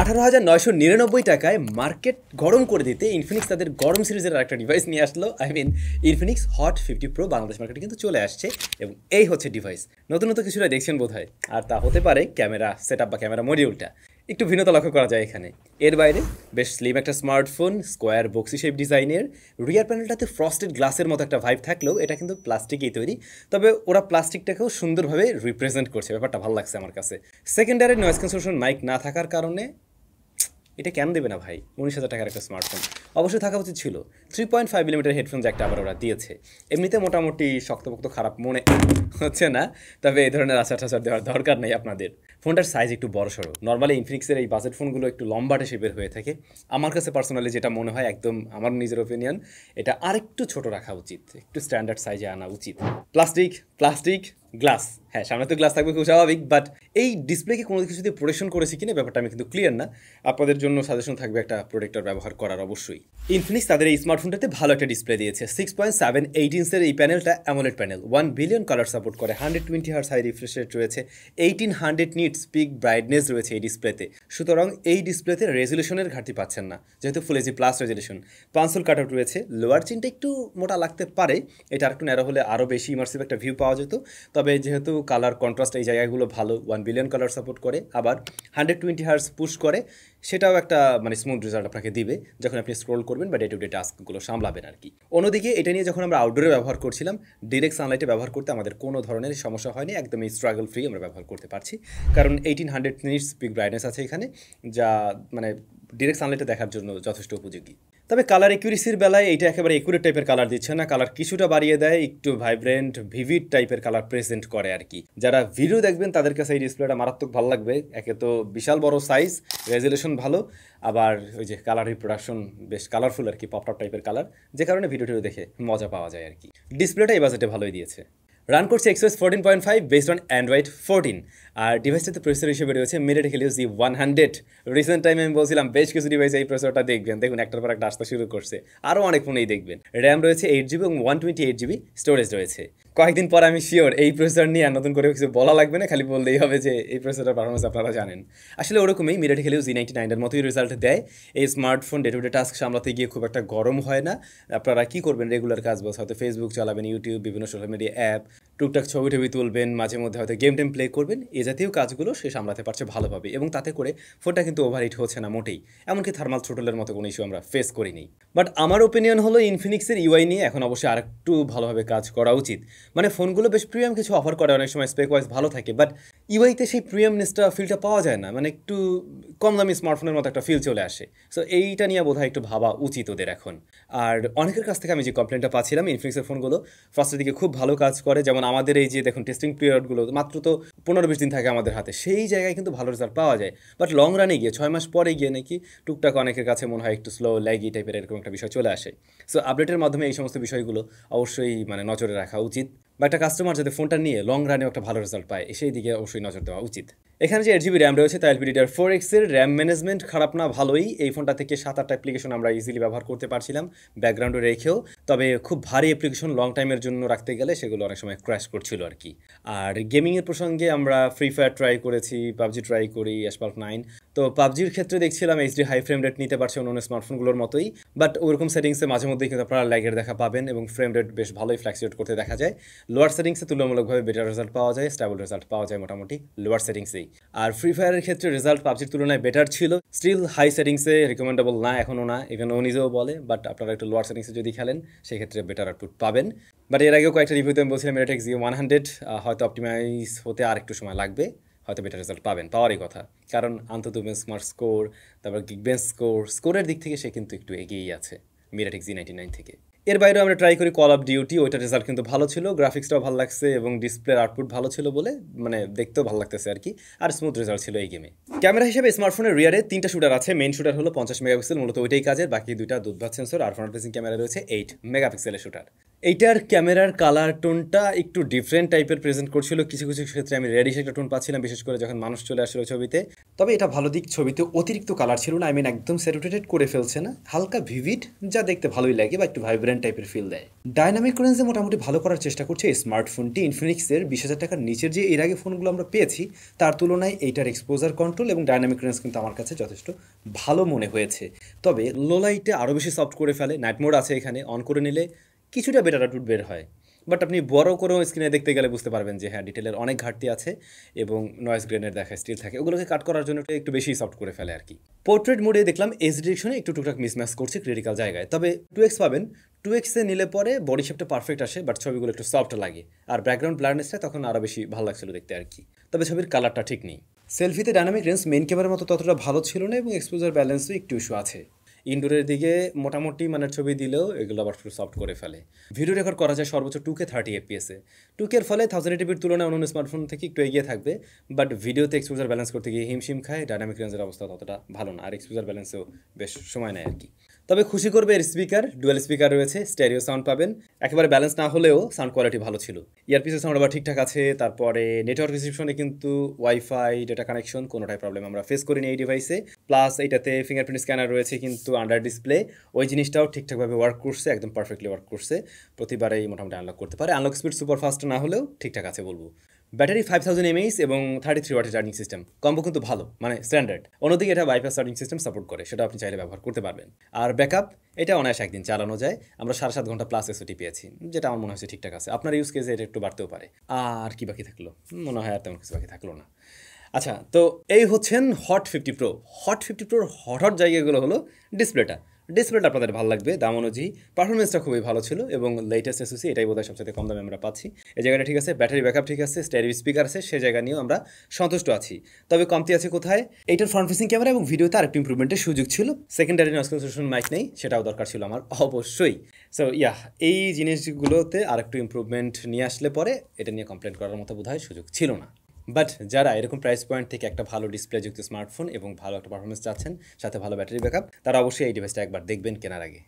18,999 টাকায় মার্কেট গরম করে দিতে ইনফিনিক্স তাদের গরম সিরিজের একটা ডিভাইস নিয়ে আসলো। ইনফিনিক্স হট 50 প্রো বাংলাদেশ মার্কেটে কিন্তু চলে আসছে এবং এই হচ্ছে ডিভাইস। নতুন নতুন কিছুটা দেখছেন বোধহয়, আর তা হতে পারে ক্যামেরা সেটআপ বা ক্যামেরা মডিউলটা একটু ভিন্নতা লক্ষ্য করা যায় এখানে। এর বাইরে বেশ স্লিম একটা স্মার্টফোন, স্কোয়ার বক্সি শেপ ডিজাইনের, রিয়ার প্যানেলটাতে ফ্রস্টেড গ্লাসের মতো একটা ভাইব থাকলেও এটা কিন্তু প্লাস্টিকেই তৈরি, তবে ওরা প্লাস্টিকটাকেও সুন্দরভাবে রিপ্রেজেন্ট করছে, ব্যাপারটা ভালো লাগছে আমার কাছে। সেকেন্ডারি নয়েজ ক্যান্সেলেশন মাইক না থাকার কারণে এটা কেন দেবে না ভাই? 19,000 টাকার একটা স্মার্টফোন অবশ্যই থাকা উচিত ছিল। 3.5 মিলিমিটার হেডফোন জ্যাকটা আবার ওরা দিয়েছে, এমনিতে মোটামুটি শক্তপোক্ত খারাপ মনে হচ্ছে না, তবে এই ধরনের আচার টাচার দেওয়ার দরকার নেই আপনাদের। ফোনটার সাইজ একটু বড় সড়ো, নর্মালি ইনফিনিক্সের এই বাজেট ফোনগুলো একটু লম্বাটে শেপের হয়ে থাকে। আমার কাছে পার্সোনালি যেটা মনে হয়, একদম আমার নিজের ওপিনিয়ন, এটা আরেকটু ছোট রাখা উচিত, একটু স্ট্যান্ডার্ড সাইজে আনা উচিত। প্লাস্টিক প্লাস্টিক গ্লাস, হ্যাঁ সামনে তো গ্লাস থাকবে, খুব স্বাভাবিক, বাট এই ডিসপ্লেকে কোনো কিছু দিয়ে প্রোটেকশন করেছে কিনা ব্যাপারটা আমি কিন্তু ক্লিয়ার না। আপনাদের জন্য সাজেশন থাকবে একটা প্রোটেক্টর ব্যবহার করার অবশ্যই। ইনফিনিক্স তাদের এই স্মার্টফোনটাতে ভালো একটা ডিসপ্লে দিয়েছে। 6.78 ইঞ্চের এই প্যানেলটা AMOLED panel, 1 billion colour support করে, 120 হার্টজ হাই রিফ্রেশ রেট রয়েছে, 1800 নিটস পিক ব্রাইটনেস রয়েছে এই ডিসপ্লেতে। সুতরাং এই ডিসপ্লেতে রেজলিউশনের ঘাটতি পাচ্ছেন না, যেহেতু full HD plus resolution. Punch hole cut out রয়েছে, লোয়ার চিনটা একটু মোটা লাগতে পারে, এটা আরেকটু ন্যারো হলে আরও বেশি ইমার্সিভ একটা ভিউ পাওয়া যেত। তবে যেহেতু কালার কন্ট্রাস্ট এই জায়গাগুলো ভালো, 1 বিলিয়ন কালার সাপোর্ট করে, আবার 120 হার্টজ পুশ করে, সেটাও একটা স্মুথ রেজাল্ট আপনাকে দিবে যখন আপনি স্ক্রোল করবেন বা ডে টু ডে টাস্কগুলো সামলাবেন আর কি। অন্যদিকে এটা নিয়ে যখন আমরা আউটডোরে ব্যবহার করছিলাম, ডিরেক্ট সানলাইটে ব্যবহার করতে আমাদের কোনো ধরনের সমস্যা হয়নি, একদমই স্ট্রাগল ফ্রি আমরা ব্যবহার করতে পারছি, কারণ 1800 নিটস পিক ব্রাইটনেস আছে এখানে, যা ডিরেক্ট সানলাইটে দেখার জন্য যথেষ্ট উপযোগী। তবে কালার একুরেসির বেলায় এইটা একেবারে একুরেট টাইপের কালার দিচ্ছে না, কালার কিছুটা বাড়িয়ে দেয়, একটু ভাইব্রেন্ট ভিভিড টাইপের কালার প্রেজেন্ট করে আর কি। যারা ভিডিও দেখবেন তাদের কাছে এই ডিসপ্লেটা মারাত্মক ভালো লাগবে। একে তো বিশাল বড় সাইজ, রেজলিউশন ভালো, আবার ওই যে কালার রিপ্রোডাকশন বেশ কালারফুল আর কি, পপ আপ টাইপের কালার, যে কারণে ভিডিওটিও দেখে মজা পাওয়া যায় আর কি। ডিসপ্লেটা এই বাজেটে ভালোই দিয়েছে। রান করছে XOS 14.5 বেসড অন অ্যান্ড্রয়েড 14, আর ডিভাইসটাতে প্রসেসর হিসেবে রয়েছে মিডেট হেলিওস G100। রিসেন্ট টাইমে আমি বলছিলাম বেশ কিছু ডিভাইসে এই প্রসেসরটা দেখবেন, দেখুন একটার পর একটা আসতে শুরু করছে, আরও অনেক ফোনেই দেখবেন। র্যাম রয়েছে 8GB এবং 128GB স্টোরেজ রয়েছে। কয়েকদিন পর আমি শিওর এই প্রসেসর নিয়ে আর নতুন করে কিছু বলা লাগবে না, খালি বললেই হবে যে এই প্রসেসরের পারফরমেন্স আপনারা জানেন। আসলে ওরকমই মিডেট হেলিওস Z99 এর মতোই রেজাল্ট দেয়। এই smartphone day to day task সামলাতে গিয়ে খুব একটা গরম হয় না। আপনারা কী করবেন, রেগুলার কাজ বস, হয়তো ফেসবুক চালাবেন, ইউটিউব, বিভিন্ন সোশ্যাল মিডিয়া অ্যাপ, টুকটাক ছবি টবি তুলবেন, মাঝে মধ্যে হয়তো গেম টেম প্লে করবেন, এ জাতীয় কাজগুলো সে সামলাতে পারছে ভালোভাবে, এবং তাতে করে ফোনটা কিন্তু ওভারহিট হচ্ছে না মোটেই, এমনকি থার্মাল থ্রোটলের মতো কোনো ইস্যু আমরা ফেস করিনি। বাট আমার ওপিনিয়ন হলো ইনফিনিক্সের ইউআই নিয়ে এখন অবশ্যই আরেকটু ভালোভাবে কাজ করা উচিত। ফোনগুলো বেশ প্রিমিয়াম কিছু অফার করে, অনেক সময় স্পেক ওয়াইজ ভালো থাকে, বাট ইউআইতে সেই প্রিমিয়ামনেসটা ফিলটা পাওয়া যায় না, একটু কম দামি স্মার্টফোনের মতো একটা ফিল চলে আসে। সো এইটা নিয়ে বোধহয় একটু ভাবা উচিত ওদের এখন। আর অনেকের কাছ থেকে আমি যে কমপ্লেনটা পাচ্ছিলাম, ইনফিনিক্সের ফোনগুলো ফার্স্টের দিকে খুব ভালো কাজ করে, যেমন আমাদের এই যে দেখুন টেস্টিং পিরিয়ডগুলো মাত্র তো 15-20 দিন থাকে আমাদের হাতে, সেই জায়গায় কিন্তু ভালো রেজাল্ট পাওয়া যায়। বাট লং রানে গিয়ে 6 মাস পরে গিয়ে নাকি টুকটাক অনেকের কাছে মনে হয় একটু স্লো ল্যাগি টাইপের এরকম একটা বিষয় চলে আসে। সো আপডেটের মাধ্যমে এই সমস্ত বিষয়গুলো অবশ্যই নজরে রাখা উচিত, বা একটা কাস্টমার যাতে ফোনটা নিয়ে লং রানেও একটা ভালো রেজাল্ট পায় সেই দিকে অবশ্যই নজর দেওয়া উচিত। এখানে যে 8GB র্যাম রয়েছে, তাই LPDDR4X এর র্যাম ম্যানেজমেন্ট খারাপ না, ভালোই। এই ফোনটা থেকে 7-8টা অ্যাপ্লিকেশন আমরা ইজিলি ব্যবহার করতে পারছিলাম ব্যাকগ্রাউন্ডে রেখেও, তবে খুব ভারী অ্যাপ্লিকেশন লং টাইমের জন্য রাখতে গেলে সেগুলো অনেক সময় ক্র্যাশ করছিল আর কি। আর গেমিংয়ের প্রসঙ্গে আমরা ফ্রি ফায়ার ট্রাই করেছি, পাবজি ট্রাই করি, অ্যাসফল্ট 9। তো পাবজির ক্ষেত্রে দেখছিলাম HD হাই ফ্রেম রেট নিতে পারছে অন্য স্মার্টফোনগুলোর মতোই, বাট ওরকম সেটিংসে মাঝে মধ্যেই কিন্তু আপনারা ল্যাগের দেখা পাবেন, এবং ফ্রেম রেট বেশ ভালোই ফ্ল্যাকচুয়েট করতে দেখা যায়। লোয়ার সেটিংসে তুলনামূলকভাবে বেটার রেজাল্ট পাওয়া যায়, স্টেবল রেজাল্ট পাওয়া যায় মোটামুটি লোয়ার সেটিংসেই। আর ফ্রি ফায়ারের ক্ষেত্রে রেজাল্ট পাবজির তুলনায় বেটার ছিল, স্টিল হাই সেটিংসে রিকমেন্ডেবল না, এখনও না, ইভেন ও নিজেও বলে, বাট আপনারা একটু লোয়ার সেটিংসে যদি খেলেন সেক্ষেত্রে বেটার আউটপুট পাবেন। বাট এর আগেও কয়েকটা রিভিউতে আমি বলছিলাম MediaTek Z100 হয়তো অপটিমাইজ হতে আর একটু সময় লাগবে, হয়তো বেটার রেজাল্ট পাওয়ারই কথা, কারণ আন্তত স্মার্ট স্কোর, তারপর গিগবেঞ্চ স্কোরের দিক থেকে সে কিন্তু একটু এগিয়েই আছে MediaTek Z99 থেকে। এর বাইরেও আমরা ট্রাই করি কল অফ ডিউটি, ওইটার রেজাল্ট কিন্তু ভালো ছিল, গ্রাফিক্সটাও ভালো লাগছে এবং ডিসপ্লের আউটপুট ভালো ছিল বলে দেখতেও ভালো লাগতেছে আর কি, আর স্মুথ রেজাল্ট ছিল এই গেমে। ক্যামেরা হিসেবে স্মার্টফোনের রিয়ারে 3টা শুটার আছে, মেইন শুটার হলো 50 মেগাপিক্সেল, মূলত ওইটাই কাজের, বাকি 2টা দুধভাত সেন্সর আর ফ্রন্ট ফেসিং ক্যামেরা রয়েছে 8 মেগাপিক্সেলের শুটার। এইটার ক্যামেরার কালার টোনটা একটু ডিফারেন্ট টাইপের প্রেজেন্ট করছিল, কিছু কিছু ক্ষেত্রে আমি রেডিশ একটা টোন পাচ্ছিলাম, বিশেষ করে যখন মানুষ চলে আসলো ছবিতে। তবে এটা ভালো দিক, ছবিতে অতিরিক্ত কালার ছিল না, একদম স্যাচুরেটেড করে ফেলছে না, হালকা ভিভিড, যা দেখতে ভালোই লাগে বা একটু ভাইব্রেন্ট টাইপের ফিল দেয়। ডাইনামিক রেঞ্জে মোটামুটি ভালো করার চেষ্টা করছে এই স্মার্টফোনটি। ইনফিনিক্সের 20,000 টাকার নিচের যে এর আগে ফোনগুলো আমরা পেয়েছি তার তুলনায় এইটার এক্সপোজার কন্ট্রোল এবং ডাইনামিক রেঞ্জ কিন্তু আমার কাছে যথেষ্ট ভালো মনে হয়েছে। তবে লো লাইটে আরও বেশি সফট করে ফেলে, নাইট মোড আছে এখানে, অন করে নিলে কিছুটা বেটার আউটপুট বের হয়। বাট আপনি বড় করেও স্ক্রিনে দেখতে গেলে বুঝতে পারবেন যে হ্যাঁ, ডিটেলের অনেক ঘাটতি আছে এবং নয়েজ গ্রেনের দেখা স্টিল থাকে, ওগুলোকে কাট করার জন্য একটু বেশি সফট করে ফেলে আর কি। পোর্ট্রেট মোডে দেখলাম এজ ডিরেকশনে একটু টুকটাক মিসম্যাচ করছে ক্রিটিক্যাল জায়গায়, তবে 2x পাবেন। 2x-এ নিলে পরে বডি শেপটা পারফেক্ট আসে, বাট ছবিগুলো একটু সফট লাগে, আর ব্যাকগ্রাউন্ড ব্লারনেসটা তখন আরও বেশি ভালো লাগছিল দেখতে আর কি। তবে ছবির কালারটা ঠিক নেই। সেলফিতে ডাইনামিক রেঞ্জ মেইন ক্যামেরার মতো ততটা ভালো ছিল না এবং এক্সপোজার ব্যালেন্সও একটু ইস্যু আছে। ইনডোরের দিকে মোটামুটি মানের ছবি দিলেও এগুলো আবার একটু সফট করে ফেলে। ভিডিও রেকর্ড করা যায় সর্বোচ্চ 2K 30 FPS-এ। 2K এর ফলে 1080p তুলনায় অন্যান্য স্মার্টফোন থেকে একটু এগিয়ে থাকবে, বাট ভিডিওতে এক্সপোজার ব্যালেন্স করতে গিয়ে হিমশিম খায়। ডাইনামিক রেঞ্জের অবস্থা ততটা ভালো না, আর এক্সপোজার ব্যালেন্সেও বেশ সময় নেয় আর কি। তবে খুশি করবে এর স্পিকার, ডুয়াল স্পিকার রয়েছে, স্টেরিও সাউন্ড পাবেন। একেবারে ব্যালেন্স না হলেও সাউন্ড কোয়ালিটি ভালো ছিল। ইয়ারপিসের সাউন্ড আবার ঠিকঠাক আছে। তারপরে নেটওয়ার্ক রিসিপশনে কিন্তু ওয়াইফাই, ডেটা কানেকশন কোনোটাই প্রবলেম আমরা ফেস করিনি এই ডিভাইসে। প্লাস এইটাতে ফিঙ্গারপ্রিন্ট স্ক্যানার রয়েছে কিন্তু আন্ডার ডিসপ্লে, ওই জিনিসটাও ঠিকঠাকভাবে ওয়ার্ক করছে, একদম পারফেক্টলি ওয়ার্ক করছে। প্রতিবারেই মোটামুটি আনলক করতে পারে। আনলক স্পিড সুপার ফাস্ট না হলেও ঠিকঠাক আছে বলবো। ব্যাটারি 5000 mAh এবং 33 ওয়াটের চার্জিং সিস্টেম, কম্বো কিন্তু ভালো, স্ট্যান্ডার্ড। অন্যদিকে এটা বাইপাস চার্জিং সিস্টেম সাপোর্ট করে, সেটা আপনি চাইলে ব্যবহার করতে পারবেন। আর ব্যাকআপ, এটা অনায়াসে একদিন চালানো যায়। আমরা 7.5 ঘন্টা প্লাস এসওটি পেয়েছি, যেটা আমার মনে হচ্ছে ঠিকঠাক আছে। আপনার ইউজ কেসে এটা একটু বাড়তেও পারে। আর কি বাকি থাকলো, মনে হয় আর তেমন কিছু বাকি থাকলো না। আচ্ছা, তো এই হচ্ছেন হট 50 প্রো। হট 50 প্রোর হট জায়গাগুলো হলো ডিসপ্লেটা। ডিসপ্লেটা আপনাদের ভালো লাগবে, দাম অনুযায়ী পারফরমেন্সটা খুবই ভালো ছিল এবং লেটেস্ট এসওসি, এটাই বোধহয় সবচেয়ে কম দামে আমরা পাচ্ছি। এই জায়গাটা ঠিক আছে, ব্যাটারি ব্যাকআপ ঠিক আছে, স্টেরিও স্পিকার আছে, সেই জায়গা নিয়েও আমরা সন্তুষ্ট আছি। তবে কমতি আছে কোথায়? এইটার ফ্রন্ট ফেসিং ক্যামেরা এবং ভিডিওতে আরেকটু ইম্প্রুভমেন্টের সুযোগ ছিল। সেকেন্ডারি নয়েজ ক্যান্সেলেশন মাইক নেই, সেটাও দরকার ছিল আমার অবশ্যই। সো এই জিনিসগুলোতে আরেকটু ইম্প্রুভমেন্ট নিয়ে আসলে পরে এটা নিয়ে কমপ্লেন করার মতো বোধহয় সুযোগ ছিল না। বাট যারা এরকম প্রাইস পয়েন্ট থেকে একটা ভালো ডিসপ্লেযুক্ত স্মার্টফোন এবং ভালো একটা পারফরমেন্স চাচ্ছেন, সাথে ভালো ব্যাটারি ব্যাকআপ, তারা অবশ্যই এই ডিভাইসটা একবার দেখবেন কেনার আগে।